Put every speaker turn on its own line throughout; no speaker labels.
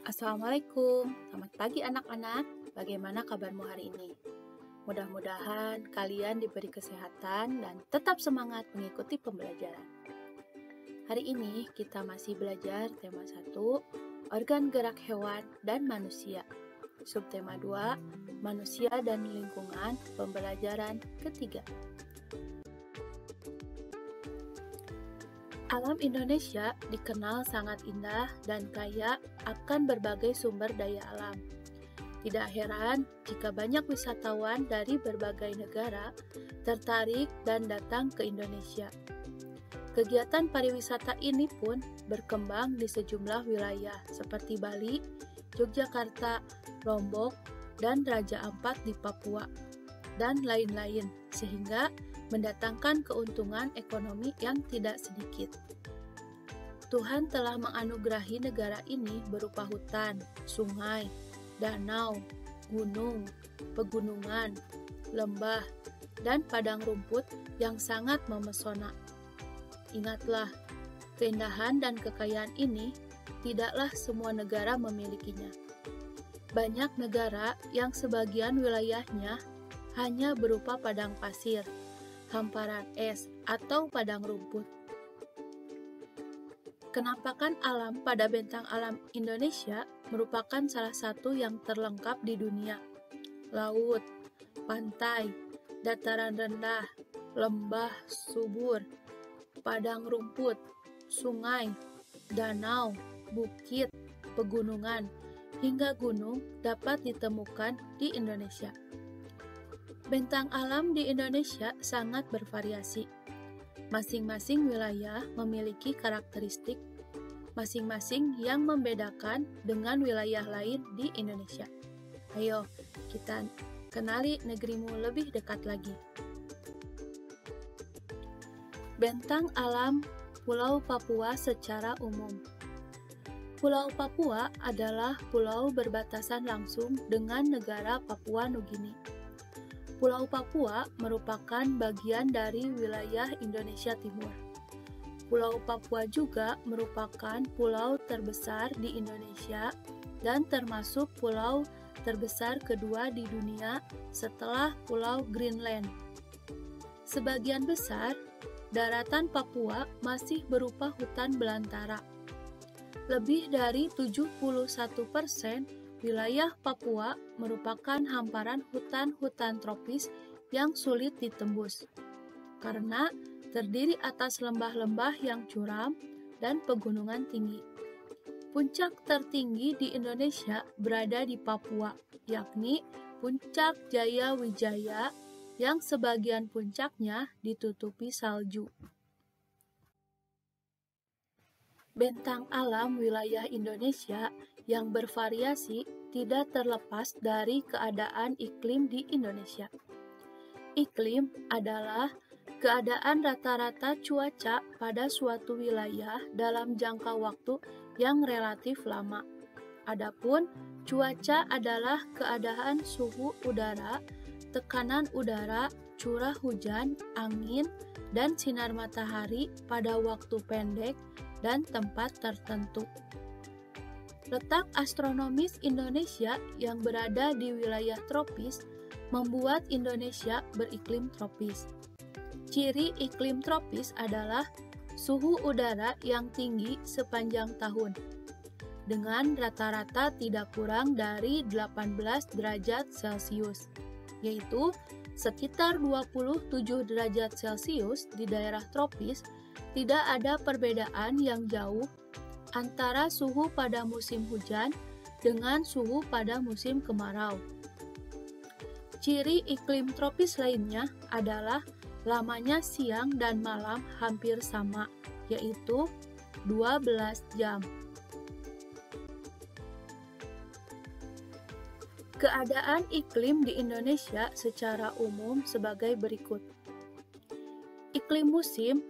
Assalamualaikum, selamat pagi anak-anak. Bagaimana kabarmu hari ini? Mudah-mudahan kalian diberi kesehatan dan tetap semangat mengikuti pembelajaran. Hari ini kita masih belajar tema 1, organ gerak hewan dan manusia. Subtema 2, manusia dan lingkungan, pembelajaran ketiga. Alam Indonesia dikenal sangat indah dan kaya akan berbagai sumber daya alam. Tidak heran jika banyak wisatawan dari berbagai negara tertarik dan datang ke Indonesia. Kegiatan pariwisata ini pun berkembang di sejumlah wilayah seperti Bali, Yogyakarta, Lombok, dan Raja Ampat di Papua, dan lain-lain, sehingga mendatangkan keuntungan ekonomi yang tidak sedikit. Tuhan telah menganugerahi negara ini berupa hutan, sungai, danau, gunung, pegunungan, lembah, dan padang rumput yang sangat memesona. Ingatlah, keindahan dan kekayaan ini tidaklah semua negara memilikinya. Banyak negara yang sebagian wilayahnya hanya berupa padang pasir, hamparan es, atau padang rumput. Kenampakan alam pada bentang alam Indonesia merupakan salah satu yang terlengkap di dunia. Laut, pantai, dataran rendah, lembah subur, padang rumput, sungai, danau, bukit, pegunungan, hingga gunung dapat ditemukan di Indonesia. Bentang alam di Indonesia sangat bervariasi. Masing-masing wilayah memiliki karakteristik masing-masing yang membedakan dengan wilayah lain di Indonesia. Ayo, kita kenali negerimu lebih dekat lagi. Bentang alam Pulau Papua secara umum. Pulau Papua adalah pulau berbatasan langsung dengan negara Papua Nugini. Pulau Papua merupakan bagian dari wilayah Indonesia Timur. Pulau Papua juga merupakan pulau terbesar di Indonesia dan termasuk pulau terbesar kedua di dunia setelah Pulau Greenland. Sebagian besar, daratan Papua masih berupa hutan belantara. Lebih dari 71% wilayah Papua merupakan hamparan hutan-hutan tropis yang sulit ditembus, karena terdiri atas lembah-lembah yang curam dan pegunungan tinggi. Puncak tertinggi di Indonesia berada di Papua, yakni Puncak Jaya Wijaya, yang sebagian puncaknya ditutupi salju. Bentang alam wilayah Indonesia yang bervariasi tidak terlepas dari keadaan iklim di Indonesia. Iklim adalah keadaan rata-rata cuaca pada suatu wilayah dalam jangka waktu yang relatif lama. Adapun cuaca adalah keadaan suhu udara, tekanan udara, curah hujan, angin, dan sinar matahari pada waktu pendek dan tempat tertentu. Letak astronomis Indonesia yang berada di wilayah tropis membuat Indonesia beriklim tropis. Ciri iklim tropis adalah suhu udara yang tinggi sepanjang tahun, dengan rata-rata tidak kurang dari 18 derajat Celcius, yaitu sekitar 27 derajat Celcius di daerah tropis. Tidak ada perbedaan yang jauh antara suhu pada musim hujan dengan suhu pada musim kemarau. Ciri iklim tropis lainnya adalah lamanya siang dan malam hampir sama, yaitu 12 jam. Keadaan iklim di Indonesia secara umum sebagai berikut. Iklim musim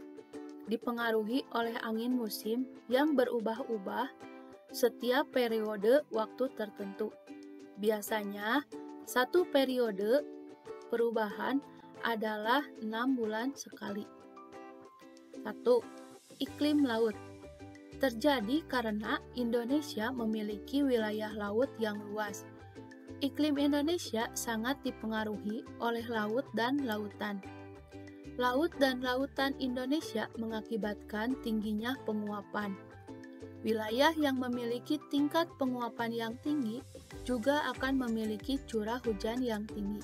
dipengaruhi oleh angin musim yang berubah-ubah setiap periode waktu tertentu. Biasanya, satu periode perubahan adalah 6 bulan sekali. 1. Iklim laut. terjadi karena Indonesia memiliki wilayah laut yang luas. Iklim Indonesia sangat dipengaruhi oleh laut dan lautan. Laut dan lautan Indonesia mengakibatkan tingginya penguapan. Wilayah yang memiliki tingkat penguapan yang tinggi juga akan memiliki curah hujan yang tinggi.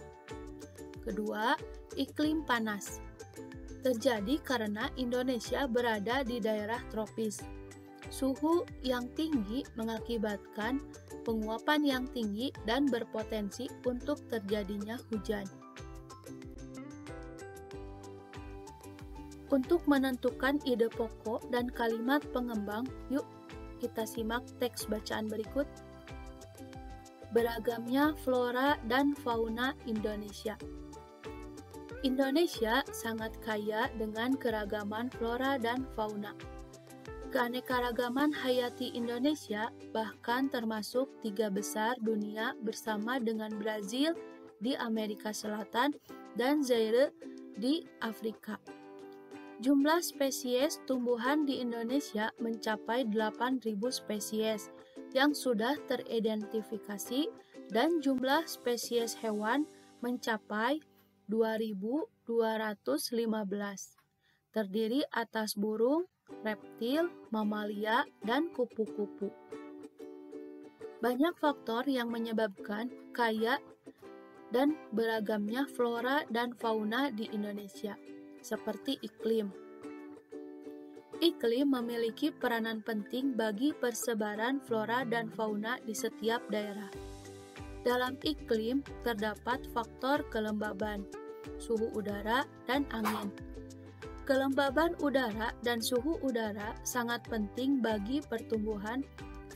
Kedua, iklim panas. Terjadi karena Indonesia berada di daerah tropis. Suhu yang tinggi mengakibatkan penguapan yang tinggi dan berpotensi untuk terjadinya hujan. Untuk menentukan ide pokok dan kalimat pengembang, yuk kita simak teks bacaan berikut. Beragamnya flora dan fauna Indonesia. Indonesia sangat kaya dengan keragaman flora dan fauna. Keanekaragaman hayati Indonesia bahkan termasuk 3 besar dunia bersama dengan Brazil di Amerika Selatan dan Zaire di Afrika. Jumlah spesies tumbuhan di Indonesia mencapai 8.000 spesies yang sudah teridentifikasi dan jumlah spesies hewan mencapai 2.215, terdiri atas burung, reptil, mamalia, dan kupu-kupu. Banyak faktor yang menyebabkan kaya dan beragamnya flora dan fauna di Indonesia, seperti iklim. Iklim memiliki peranan penting bagi persebaran flora dan fauna di setiap daerah. Dalam iklim terdapat faktor kelembaban, suhu udara, dan angin. Kelembaban udara dan suhu udara sangat penting bagi pertumbuhan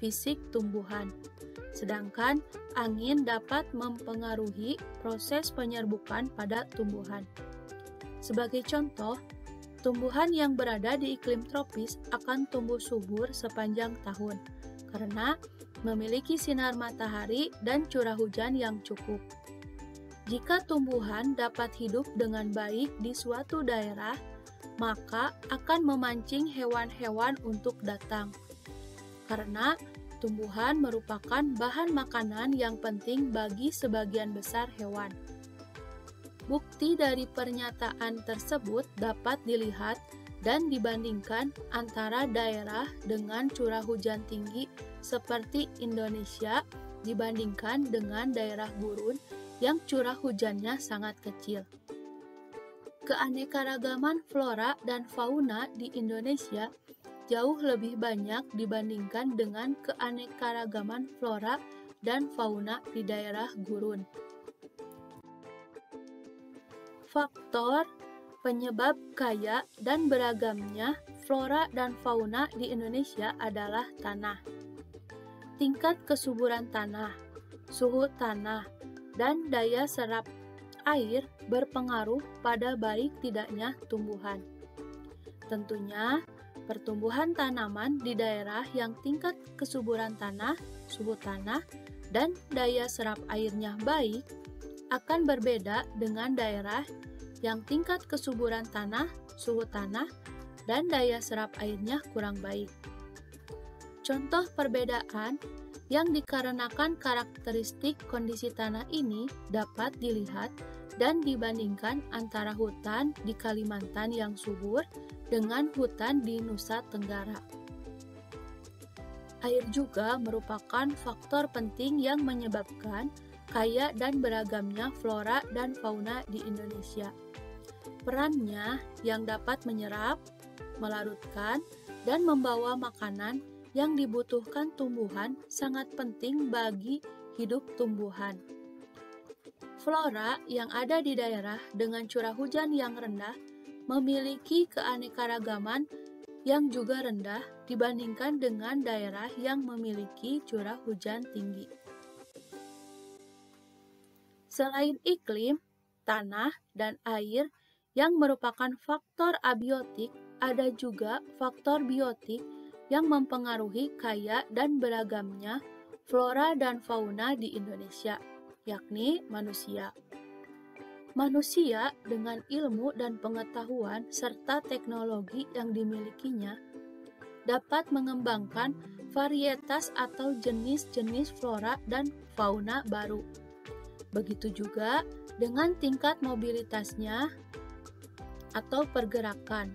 fisik tumbuhan, sedangkan angin dapat mempengaruhi proses penyerbukan pada tumbuhan. Sebagai contoh, tumbuhan yang berada di iklim tropis akan tumbuh subur sepanjang tahun karena memiliki sinar matahari dan curah hujan yang cukup. Jika tumbuhan dapat hidup dengan baik di suatu daerah, maka akan memancing hewan-hewan untuk datang. Karena tumbuhan merupakan bahan makanan yang penting bagi sebagian besar hewan. Bukti dari pernyataan tersebut dapat dilihat dan dibandingkan antara daerah dengan curah hujan tinggi seperti Indonesia dibandingkan dengan daerah gurun yang curah hujannya sangat kecil. Keanekaragaman flora dan fauna di Indonesia jauh lebih banyak dibandingkan dengan keanekaragaman flora dan fauna di daerah gurun. Faktor penyebab kaya dan beragamnya flora dan fauna di Indonesia adalah tanah. Tingkat kesuburan tanah, suhu tanah, dan daya serap air berpengaruh pada baik tidaknya tumbuhan. Tentunya, pertumbuhan tanaman di daerah yang tingkat kesuburan tanah, suhu tanah, dan daya serap airnya baik akan berbeda dengan daerah yang tingkat kesuburan tanah, suhu tanah, dan daya serap airnya kurang baik. Contoh perbedaan yang dikarenakan karakteristik kondisi tanah ini dapat dilihat dan dibandingkan antara hutan di Kalimantan yang subur dengan hutan di Nusa Tenggara. Air juga merupakan faktor penting yang menyebabkan kaya dan beragamnya flora dan fauna di Indonesia. Perannya yang dapat menyerap, melarutkan, dan membawa makanan yang dibutuhkan tumbuhan sangat penting bagi hidup tumbuhan. Flora yang ada di daerah dengan curah hujan yang rendah memiliki keanekaragaman yang juga rendah dibandingkan dengan daerah yang memiliki curah hujan tinggi. Selain iklim, tanah, dan air yang merupakan faktor abiotik, ada juga faktor biotik yang mempengaruhi kaya dan beragamnya flora dan fauna di Indonesia, yakni manusia. Manusia dengan ilmu dan pengetahuan serta teknologi yang dimilikinya dapat mengembangkan varietas atau jenis-jenis flora dan fauna baru. Begitu juga dengan tingkat mobilitasnya atau pergerakan.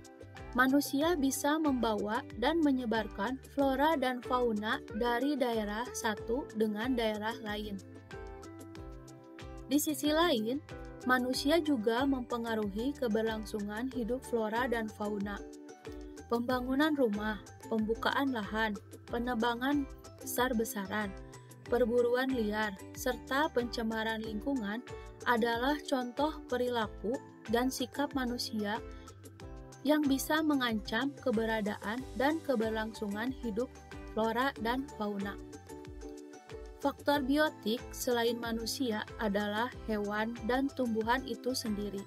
Manusia bisa membawa dan menyebarkan flora dan fauna dari daerah satu dengan daerah lain. Di sisi lain, manusia juga mempengaruhi keberlangsungan hidup flora dan fauna. Pembangunan rumah, pembukaan lahan, penebangan besar-besaran, perburuan liar, serta pencemaran lingkungan adalah contoh perilaku dan sikap manusia yang bisa mengancam keberadaan dan keberlangsungan hidup flora dan fauna. Faktor biotik selain manusia adalah hewan dan tumbuhan itu sendiri.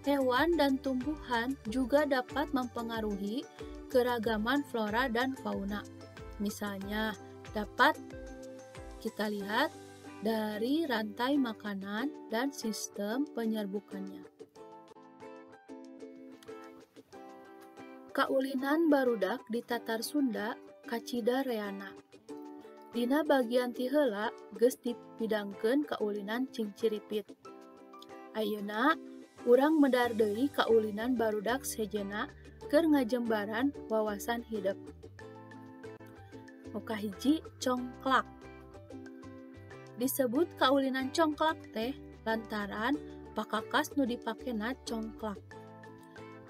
Hewan dan tumbuhan juga dapat mempengaruhi keragaman flora dan fauna. Misalnya, dapat kita lihat dari rantai makanan dan sistem penyerbukannya. Kaulinan barudak di Tatar Sunda kacida reana. Dina bagian ti heula geus dipidangkeun kaulinan cingciripit. Ayeuna urang medar deui kaulinan barudak sejenna keur ngajembaran wawasan hidup. Nu kahiji congklak. Disebut kaulinan congklak teh lantaran pakakas nu dipakena congklak.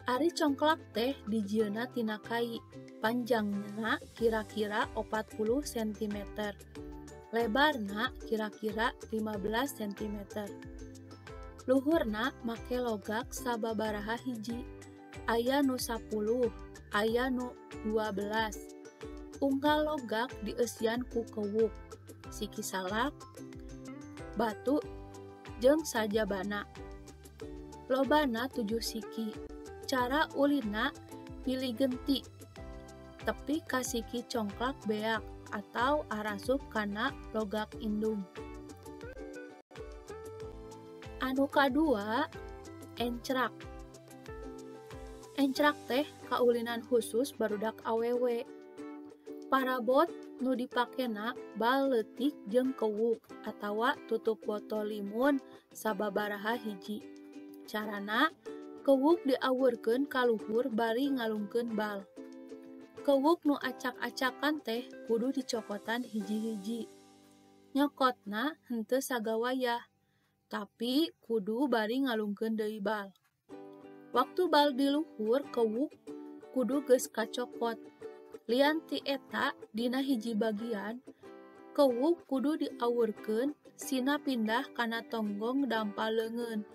Ari congklak teh dijieuna tina kai, panjangna kira-kira 40 cm, lebarna kira-kira 15 cm. Luhurna make logak sababaraha hiji, aya nu 10, aya nu 12. Unggal logak dieusian ku kewuk, siki salak, batu, jeung sajabana. Lobana 7 siki. Cara ulina pilih genti, tepi kasiki congklak beak atau arasup kana logak indung. Anu kadua, encrak. Encrak teh kaulinan khusus barudak awewe. Parabot nu dipakena bal leutik jeung kewuk atawa tutup botol limun sababaraha hiji. Carana kewuk diawurkeun ka luhur bari ngalungkeun bal. Kewuk nu acak-acakan teh kudu dicokotan hiji-hiji. Nyokotna henteu sagawayah, tapi kudu bari ngalungkeun deui bal. Waktu bal di luhur kewuk kudu geus kacokot. Lian ti eta dina hiji bagian, kewuk kudu diawurkeun sina pindah kana tonggong dampal leungeun.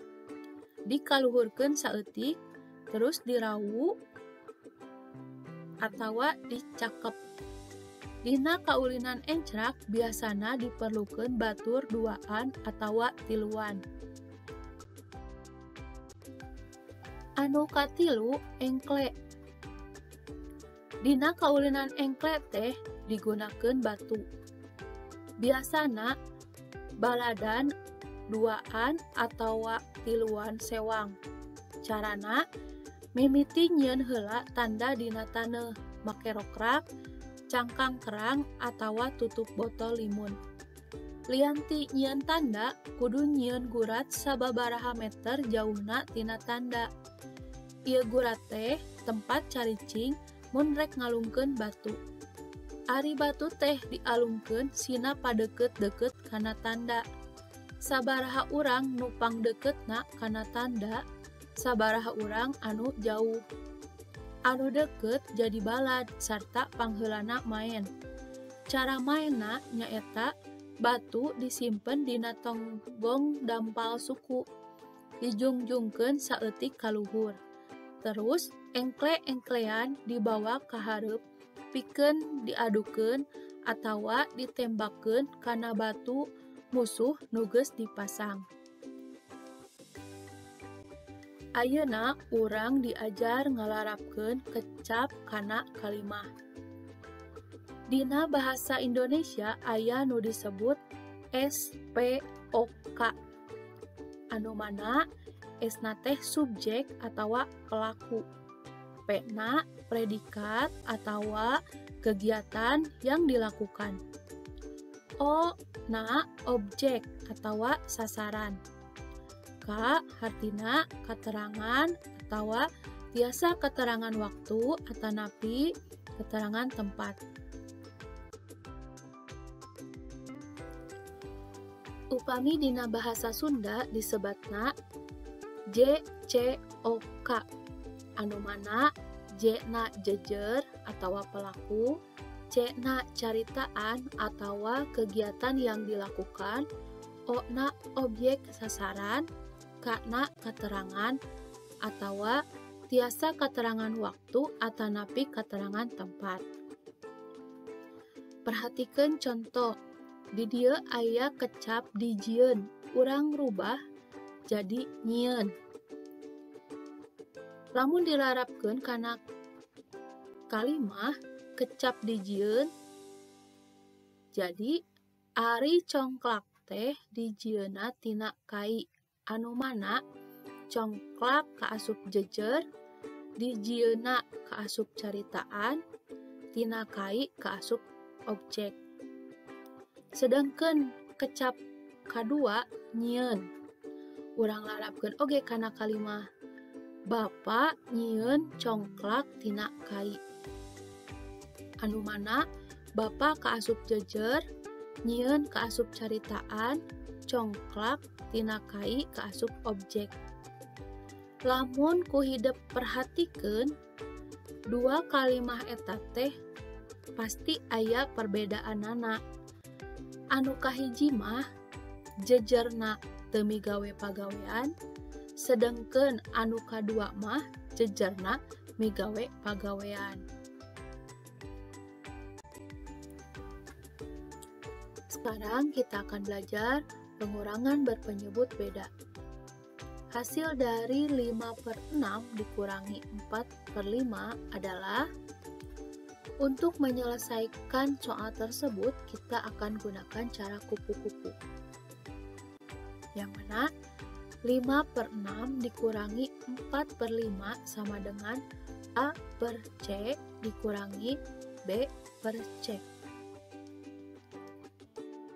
Dikaluhurkeun saeutik, terus dirawu atawa dicakep. Dina kaulinan encrak biasana diperlukeun batur duaan atawa tiluan. Anu katilu engkle. Dina kaulinan engkle teh digunakeun batu. Biasana baladan duaan atawa tiluan sewang. Carana mimiti nyieun heula tanda dina taneuh, make rokrak, cangkang kerang atawa tutup botol limun. Lian ti nyieun tanda kudu nyieun gurat sababaraha meter jauhna tina tanda. Ieu gurat teh tempat caricing mun rek ngalungkeun batu. Ari batu teh dialungkeun sina padeukeut-deukeut kana tanda. Sabaraha urang nupang deketna kana tanda, sabaraha urang anu jauh. Anu deket jadi balad sarta pangheulana maen. Cara mainna nyaeta batu disimpen dina tonggong dampal suku, dijungjungkeun saeutik ka luhur. Terus engkle-engklean dibawa ka hareup pikeun diadukeun atawa ditembakkeun kana batu musuh nu geus dipasang. Ayeuna urang diajar ngalarapkeun kecap kana kalimah. Dina bahasa Indonesia aya nu disebut SPOK. Anu mana esna teh subjek atawa pelaku. P-na predikat atau kegiatan yang dilakukan. O-na objek atau sasaran. K hartina keterangan atau tiasa keterangan waktu atau napi keterangan tempat. Upami dina bahasa Sunda disebutna JCOK, anu mana J-na jejer atau pelaku, C-na caritaan atau kegiatan yang dilakukan, O-na objek sasaran, K-na keterangan atau tiasa keterangan waktu atau napi keterangan tempat. Perhatikan contoh. Di dieu aya kecap dijieun, urang rubah jadi nyieun. Lamun dilarapkeun kana kalimah kecap dijieun jadi ari congklak teh dijieunna tina kai, anu mana congklak kaasup jejer, dijieunna kaasup caritaan, tina kai kaasup objek. Sedangkan kecap kadua nyieun, urang larapkeun oge kana kalimah Bapa nyieun congklak tina kai, anu mana Bapa kaasup jejer, nyieun kaasup caritaan, congklak tina kai kaasup objek. Lamun ku hidep perhatikeun dua kalimah eta teh pasti aya perbedaanana. Anu kahiji mah jejerna teu migawe pagawean, sedengkeun anu kadua mah jejerna migawe pagawean. Sekarang kita akan belajar pengurangan berpenyebut beda. Hasil dari 5/6 dikurangi 4/5 adalah, untuk menyelesaikan soal tersebut, kita akan gunakan cara kupu-kupu. Yang mana 5/6 dikurangi 4/5 sama dengan A per C dikurangi B per C.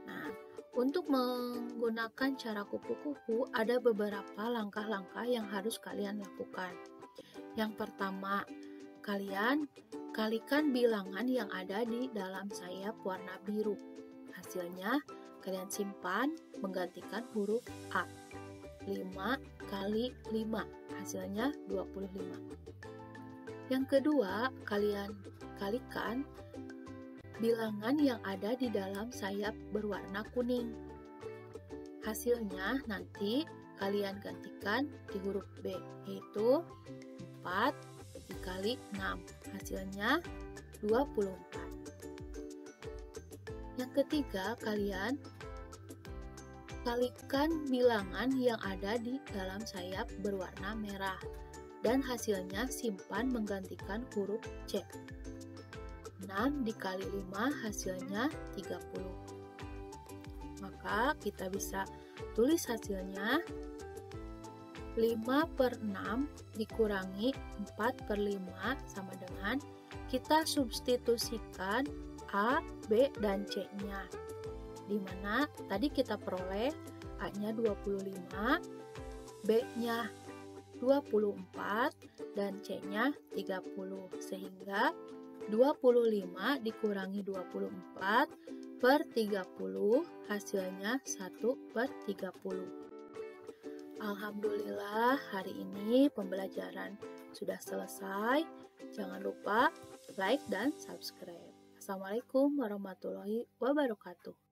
Nah, untuk menggunakan cara kupu-kupu ada beberapa langkah-langkah yang harus kalian lakukan. Yang pertama, kalian kalikan bilangan yang ada di dalam sayap warna biru. Hasilnya, kalian simpan menggantikan huruf A. 5 kali 5, hasilnya 25. Yang kedua, kalian kalikan bilangan yang ada di dalam sayap berwarna kuning. Hasilnya nanti kalian gantikan di huruf B, yaitu 4 dikali 6, hasilnya 24. Yang ketiga, kalian kalikan bilangan yang ada di dalam sayap berwarna merah dan hasilnya simpan menggantikan huruf C. 6 dikali 5 hasilnya 30. Maka kita bisa tulis hasilnya 5/6 dikurangi 4/5 sama dengan kita substitusikan A, B, dan C-nya. Dimana tadi kita peroleh A-nya 25, B-nya 24, dan C-nya 30. Sehingga 25 dikurangi 24 per 30 hasilnya 1/30. Alhamdulillah, hari ini pembelajaran sudah selesai. Jangan lupa like dan subscribe. Assalamualaikum warahmatullahi wabarakatuh.